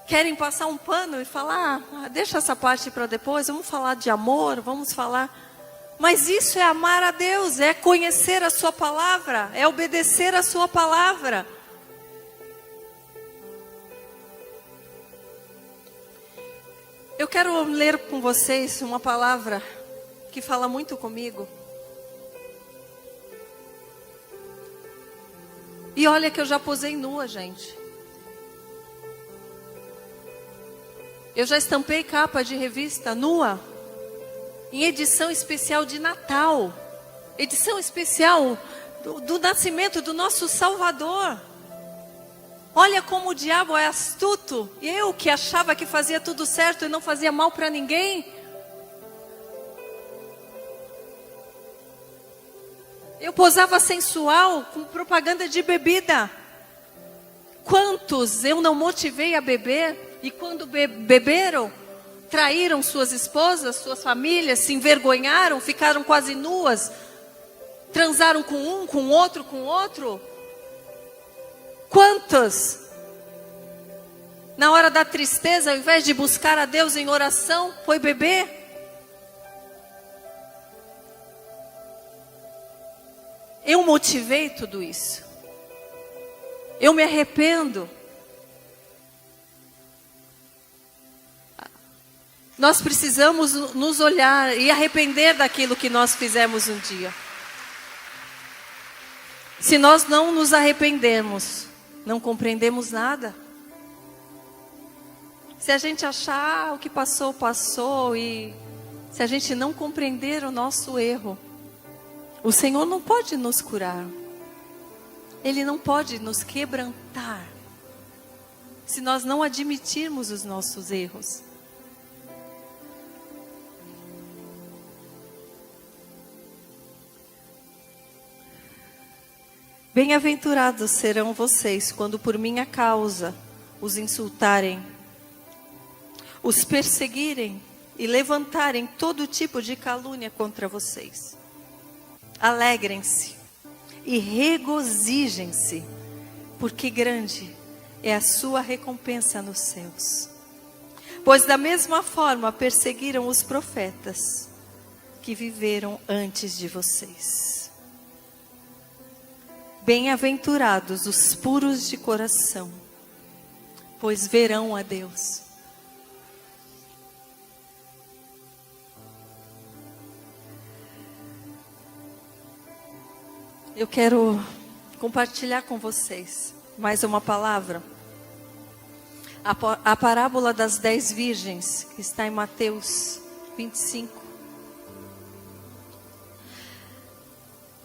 querem passar um pano e falar, deixa essa parte para depois, vamos falar de amor, vamos falar. Mas isso é amar a Deus, é conhecer a sua palavra, é obedecer a sua palavra. Eu quero ler com vocês uma palavra que fala muito comigo. E olha que eu já posei nua, gente. Eu já estampei capa de revista nua, em edição especial de Natal. Edição especial do nascimento do nosso Salvador. Olha como o diabo é astuto. Eu que achava que fazia tudo certo e não fazia mal para ninguém. Eu posava sensual com propaganda de bebida. Quantos eu não motivei a beber e quando beberam, traíram suas esposas, suas famílias, se envergonharam, ficaram quase nuas, transaram com um, com outro. Quantos, na hora da tristeza, ao invés de buscar a Deus em oração, foi beber? Eu motivei tudo isso. Eu me arrependo. Nós precisamos nos olhar e arrepender daquilo que nós fizemos um dia. Se nós não nos arrependermos, não compreendemos nada. Se a gente achar o que passou, passou, e se a gente não compreender o nosso erro, o Senhor não pode nos curar. Ele não pode nos quebrantar, se nós não admitirmos os nossos erros. Bem-aventurados serão vocês quando por minha causa os insultarem, os perseguirem e levantarem todo tipo de calúnia contra vocês. Alegrem-se e regozijem-se, porque grande é a sua recompensa nos céus. Pois da mesma forma perseguiram os profetas que viveram antes de vocês. Bem-aventurados os puros de coração, pois verão a Deus. Eu quero compartilhar com vocês mais uma palavra. A parábola das 10 virgens, que está em Mateus 25.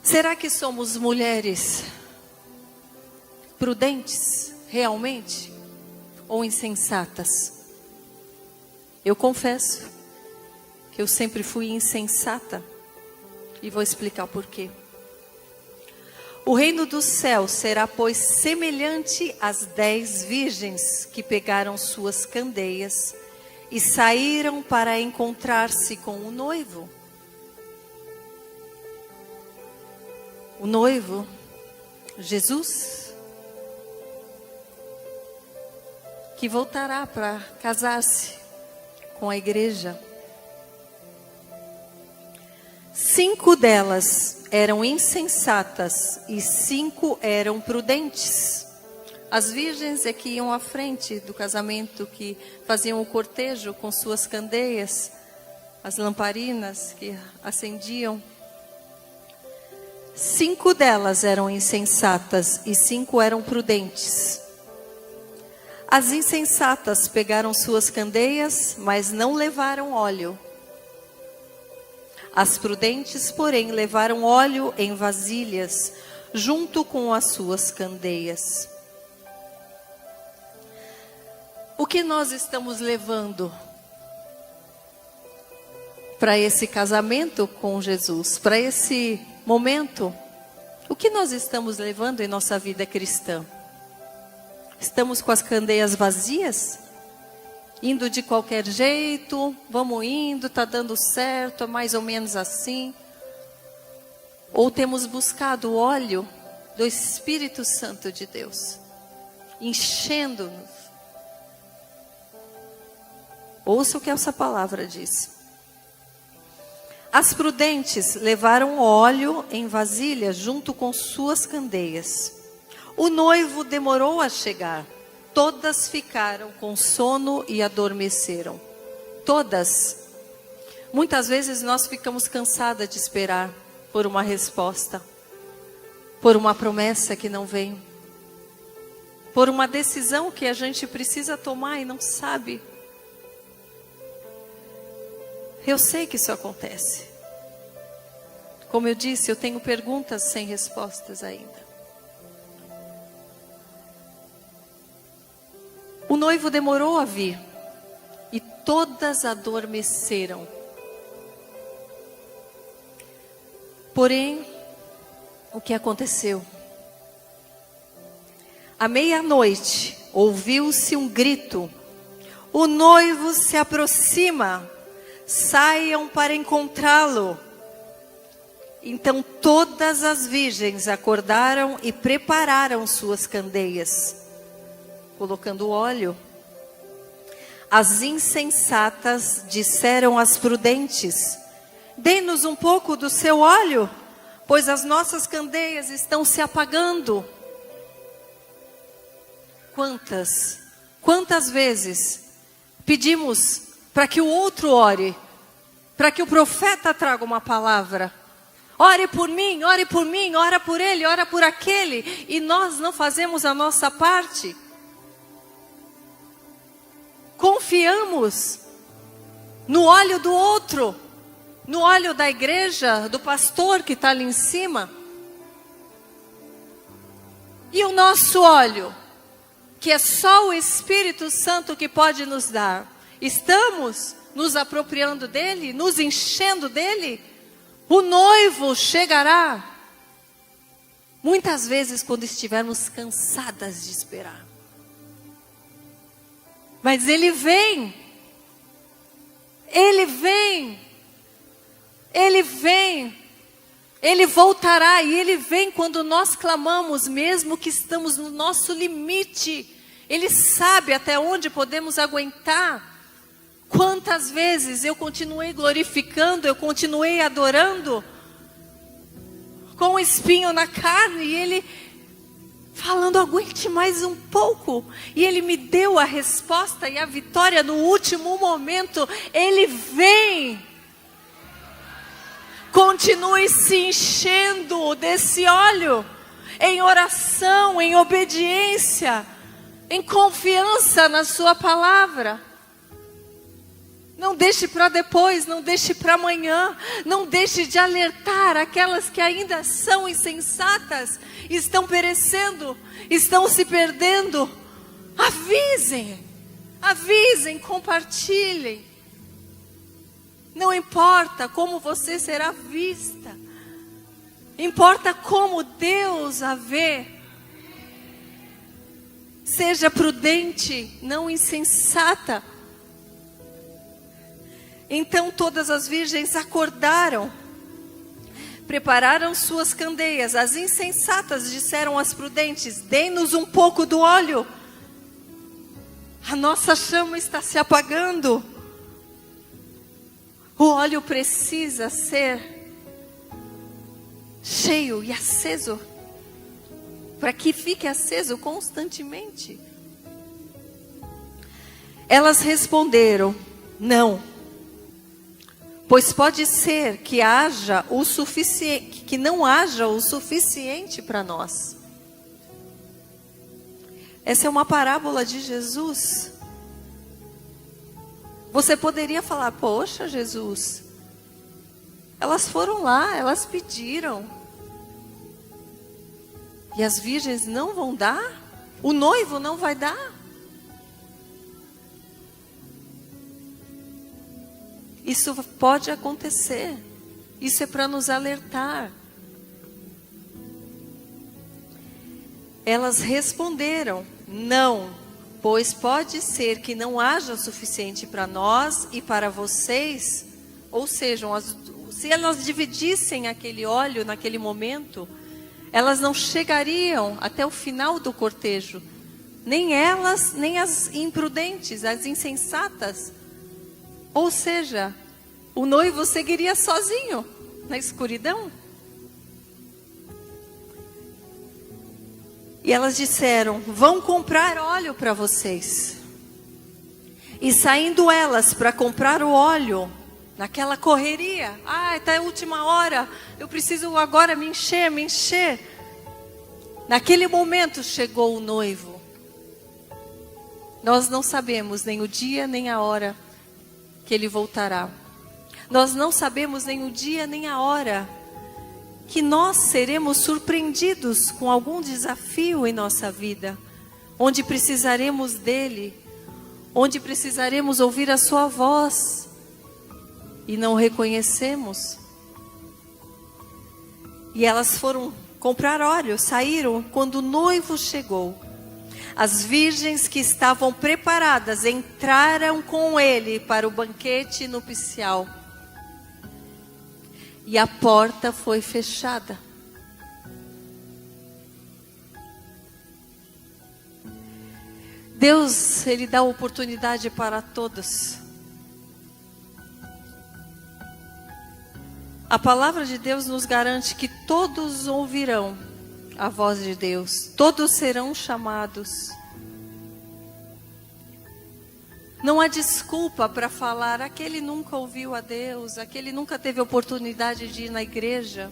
Será que somos mulheres prudentes, realmente? Ou insensatas? Eu confesso que eu sempre fui insensata. E vou explicar o porquê. O reino dos céus será, pois, semelhante às 10 virgens que pegaram suas candeias e saíram para encontrar-se com o noivo. O noivo, Jesus, que voltará para casar-se com a igreja. 5 delas eram insensatas e 5 eram prudentes. As virgens é que iam à frente do casamento, que faziam o cortejo com suas candeias, as lamparinas que acendiam. 5 delas eram insensatas e 5 eram prudentes. As insensatas pegaram suas candeias, mas não levaram óleo. As prudentes, porém, levaram óleo em vasilhas, junto com as suas candeias. O que nós estamos levando para esse casamento com Jesus, para esse momento? O que nós estamos levando em nossa vida cristã? Estamos com as candeias vazias? Indo de qualquer jeito, vamos indo, está dando certo, é mais ou menos assim? Ou temos buscado o óleo do Espírito Santo de Deus, enchendo-nos? Ouça o que essa palavra diz. As prudentes levaram óleo em vasilha junto com suas candeias. O noivo demorou a chegar. Todas ficaram com sono e adormeceram. Todas. Muitas vezes nós ficamos cansadas de esperar por uma resposta, por uma promessa que não vem, por uma decisão que a gente precisa tomar e não sabe. Eu sei que isso acontece. Como eu disse, eu tenho perguntas sem respostas ainda. O noivo demorou a vir e todas adormeceram. Porém, o que aconteceu? À meia-noite, ouviu-se um grito: o noivo se aproxima, saiam para encontrá-lo. Então todas as virgens acordaram e prepararam suas candeias, colocando óleo. As insensatas disseram às prudentes: dê-nos um pouco do seu óleo, pois as nossas candeias estão se apagando. Quantas vezes pedimos para que o outro ore, para que o profeta traga uma palavra, Ore por mim, ora por ele, ora por aquele. E nós não fazemos a nossa parte. Confiamos no óleo do outro, no óleo da igreja, do pastor que está ali em cima. E o nosso óleo, que é só o Espírito Santo que pode nos dar, estamos nos apropriando dele, nos enchendo dele? O noivo chegará, muitas vezes quando estivermos cansadas de esperar. Mas ele vem, ele vem, ele vem, ele voltará e ele vem quando nós clamamos, mesmo que estamos no nosso limite. Ele sabe até onde podemos aguentar. Quantas vezes eu continuei glorificando, eu continuei adorando, com o espinho na carne, e ele falando, aguente mais um pouco. E ele me deu a resposta e a vitória no último momento. Ele vem. Continue se enchendo desse óleo, em oração, em obediência, em confiança na sua palavra. Não deixe para depois, não deixe para amanhã, não deixe de alertar aquelas que ainda são insensatas, estão perecendo, estão se perdendo. Avisem, avisem, compartilhem. Não importa como você será vista, importa como Deus a vê. Seja prudente, não insensata. Então todas as virgens acordaram, prepararam suas candeias. As insensatas disseram às prudentes, dê-nos um pouco do óleo. A nossa chama está se apagando. O óleo precisa ser cheio e aceso, para que fique aceso constantemente. Elas responderam, não. Pois pode ser que haja o suficiente, que não haja o suficiente para nós. Essa é uma parábola de Jesus. Você poderia falar, poxa Jesus, elas foram lá, elas pediram. E as virgens não vão dar? O noivo não vai dar? Isso pode acontecer. Isso é para nos alertar. Elas responderam, não, pois pode ser que não haja o suficiente para nós e para vocês. Ou seja, se elas dividissem aquele óleo naquele momento, elas não chegariam até o final do cortejo. Nem elas, nem as imprudentes, as insensatas. Ou seja, o noivo seguiria sozinho na escuridão. E elas disseram, vão comprar óleo para vocês. E saindo elas para comprar o óleo, naquela correria, está a última hora, eu preciso agora me encher. Naquele momento chegou o noivo. Nós não sabemos nem o dia nem a hora que ele voltará. Nós não sabemos nem o dia nem a hora que nós seremos surpreendidos com algum desafio em nossa vida, onde precisaremos dele, onde precisaremos ouvir a sua voz e não reconhecemos. E elas foram comprar óleo, saíram quando o noivo chegou. As virgens que estavam preparadas entraram com ele para o banquete nupcial. E a porta foi fechada. Deus, Ele dá oportunidade para todos. A palavra de Deus nos garante que todos ouvirão a voz de Deus. Todos serão chamados. Não há desculpa para falar, aquele nunca ouviu a Deus, aquele nunca teve oportunidade de ir na igreja.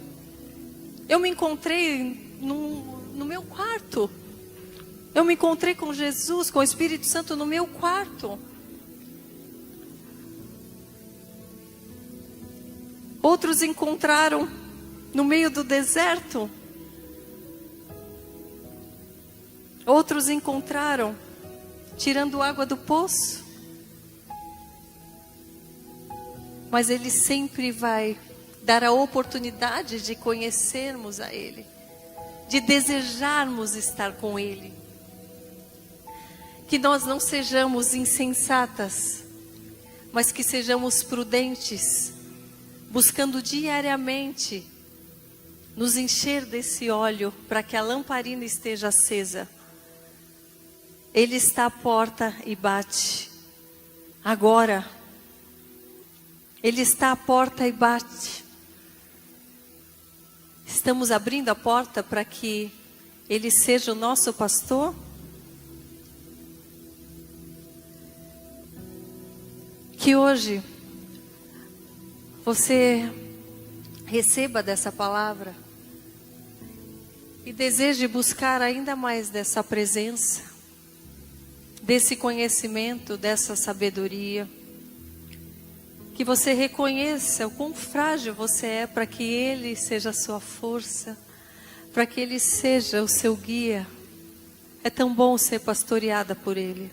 Eu me encontrei no meu quarto. Eu me encontrei com Jesus, com o Espírito Santo no meu quarto. Outros encontraram no meio do deserto. Outros encontraram tirando água do poço. Mas Ele sempre vai dar a oportunidade de conhecermos a Ele, de desejarmos estar com Ele. Que nós não sejamos insensatas, mas que sejamos prudentes, buscando diariamente nos encher desse óleo para que a lamparina esteja acesa. Ele está à porta e bate. Agora, Ele está à porta e bate. Estamos abrindo a porta para que Ele seja o nosso pastor? Que hoje você receba dessa palavra e deseje buscar ainda mais dessa presença, desse conhecimento, dessa sabedoria. Que você reconheça o quão frágil você é para que Ele seja a sua força, para que Ele seja o seu guia. É tão bom ser pastoreada por Ele.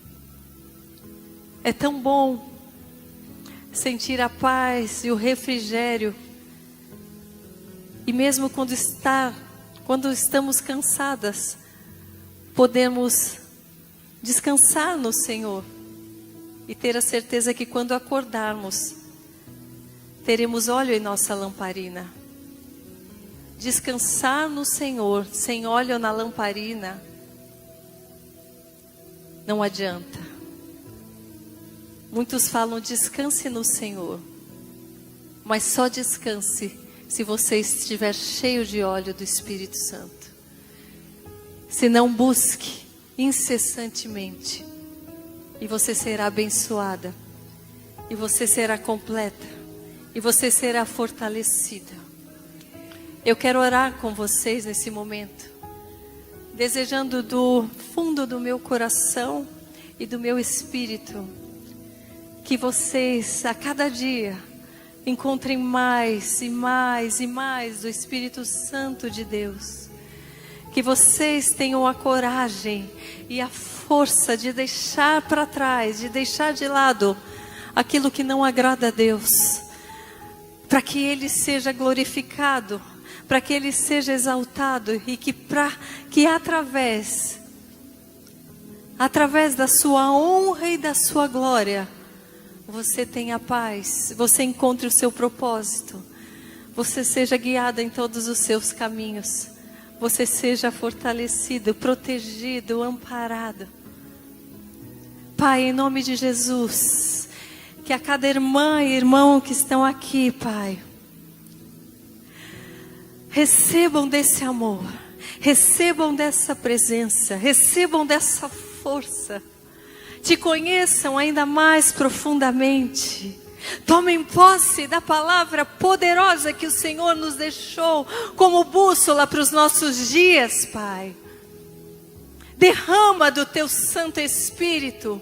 É tão bom sentir a paz e o refrigério. E mesmo quando estamos cansadas, podemos descansar no Senhor e ter a certeza que quando acordarmos, teremos óleo em nossa lamparina. Descansar no Senhor, sem óleo na lamparina, não adianta. Muitos falam descanse no Senhor, mas só descanse se você estiver cheio de óleo do Espírito Santo. Se não, busque incessantemente, e você será abençoada, e você será completa, e você será fortalecida. Eu quero orar com vocês nesse momento, desejando do fundo do meu coração e do meu espírito, que vocês a cada dia encontrem mais e mais e mais do Espírito Santo de Deus. Que vocês tenham a coragem e a força de deixar para trás, de deixar de lado aquilo que não agrada a Deus, para que Ele seja glorificado, para que Ele seja exaltado e que através da sua honra e da sua glória, você tenha paz, você encontre o seu propósito, você seja guiado em todos os seus caminhos, você seja fortalecido, protegido, amparado. Pai, em nome de Jesus, que a cada irmã e irmão que estão aqui, Pai, recebam desse amor, recebam dessa presença, recebam dessa força, te conheçam ainda mais profundamente. Tomem posse da palavra poderosa que o Senhor nos deixou como bússola para os nossos dias, Pai. Derrama do teu Santo Espírito,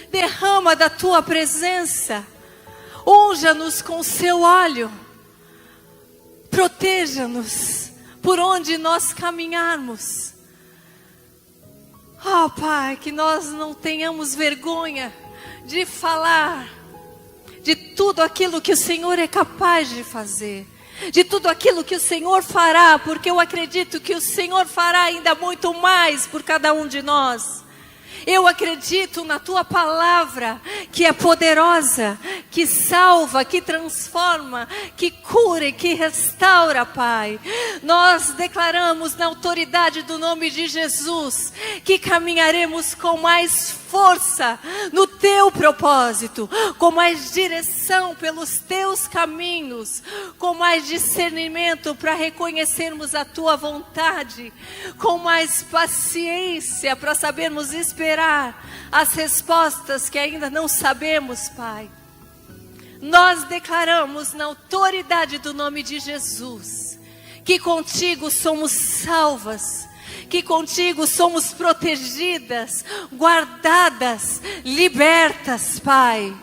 derrama da tua presença, unja-nos com o seu óleo, proteja-nos por onde nós caminharmos. Oh, Pai, que nós não tenhamos vergonha de falar de tudo aquilo que o Senhor é capaz de fazer, de tudo aquilo que o Senhor fará, porque eu acredito que o Senhor fará ainda muito mais por cada um de nós. Eu acredito na tua palavra, que é poderosa, que que salva, que transforma, que cura e que restaura, Pai. Nós declaramos na autoridade do nome de Jesus que caminharemos com mais força no teu propósito, com mais direção pelos teus caminhos, com mais discernimento para reconhecermos a tua vontade, com mais paciência para sabermos esperar as respostas que ainda não sabemos, Pai. Nós declaramos na autoridade do nome de Jesus que contigo somos salvas, que contigo somos protegidas, guardadas, libertas, Pai.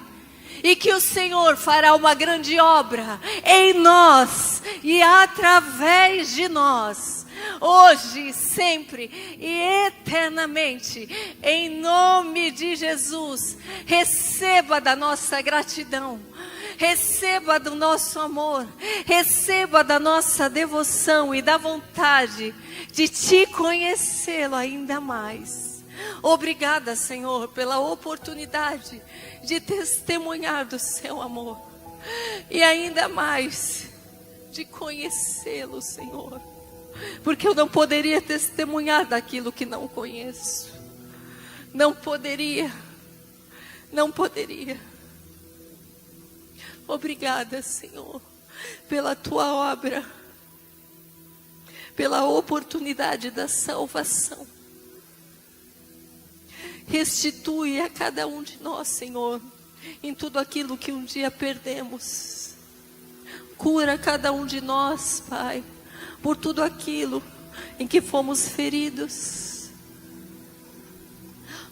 E que o Senhor fará uma grande obra em nós e através de nós, hoje, sempre e eternamente, em nome de Jesus. Receba da nossa gratidão, receba do nosso amor, receba da nossa devoção e da vontade de te conhecê-lo ainda mais. Obrigada, Senhor, pela oportunidade de testemunhar do seu amor e ainda mais de conhecê-lo, Senhor, porque eu não poderia testemunhar daquilo que não conheço. Não poderia. Obrigada, Senhor, pela tua obra, pela oportunidade da salvação. Restitui a cada um de nós, Senhor, em tudo aquilo que um dia perdemos. Cura cada um de nós, Pai, por tudo aquilo em que fomos feridos.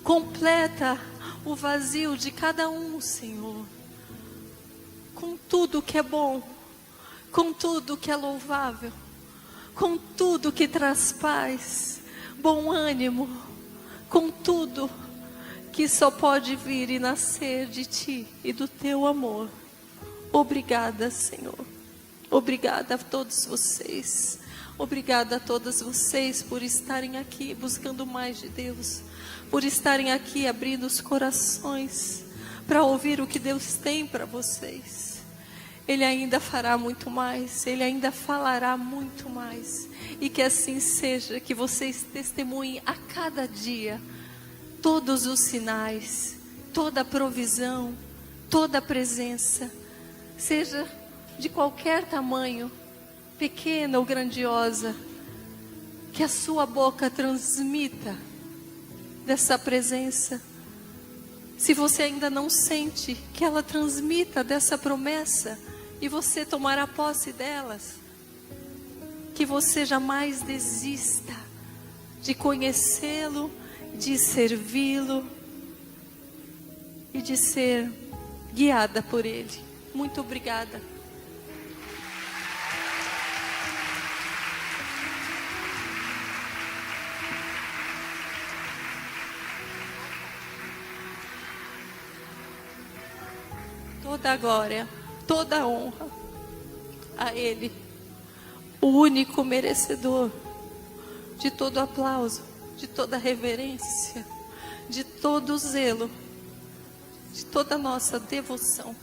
Completa o vazio de cada um, Senhor, com tudo que é bom, com tudo que é louvável, com tudo que traz paz, bom ânimo, com tudo que só pode vir e nascer de Ti e do Teu amor. Obrigada, Senhor. Obrigada a todos vocês. Obrigada a todas vocês por estarem aqui buscando mais de Deus, por estarem aqui abrindo os corações para ouvir o que Deus tem para vocês. Ele ainda fará muito mais, Ele ainda falará muito mais. E que assim seja, que vocês testemunhem a cada dia todos os sinais, toda a provisão, toda a presença, seja de qualquer tamanho, pequena ou grandiosa, que a sua boca transmita dessa presença. Se você ainda não sente, que ela transmita dessa promessa e você tomará posse delas. Que você jamais desista de conhecê-lo, de servi-lo e de ser guiada por Ele. Muito obrigada. Toda a glória, toda a honra a Ele, o único merecedor de todo aplauso, de toda reverência, de todo zelo, de toda a nossa devoção.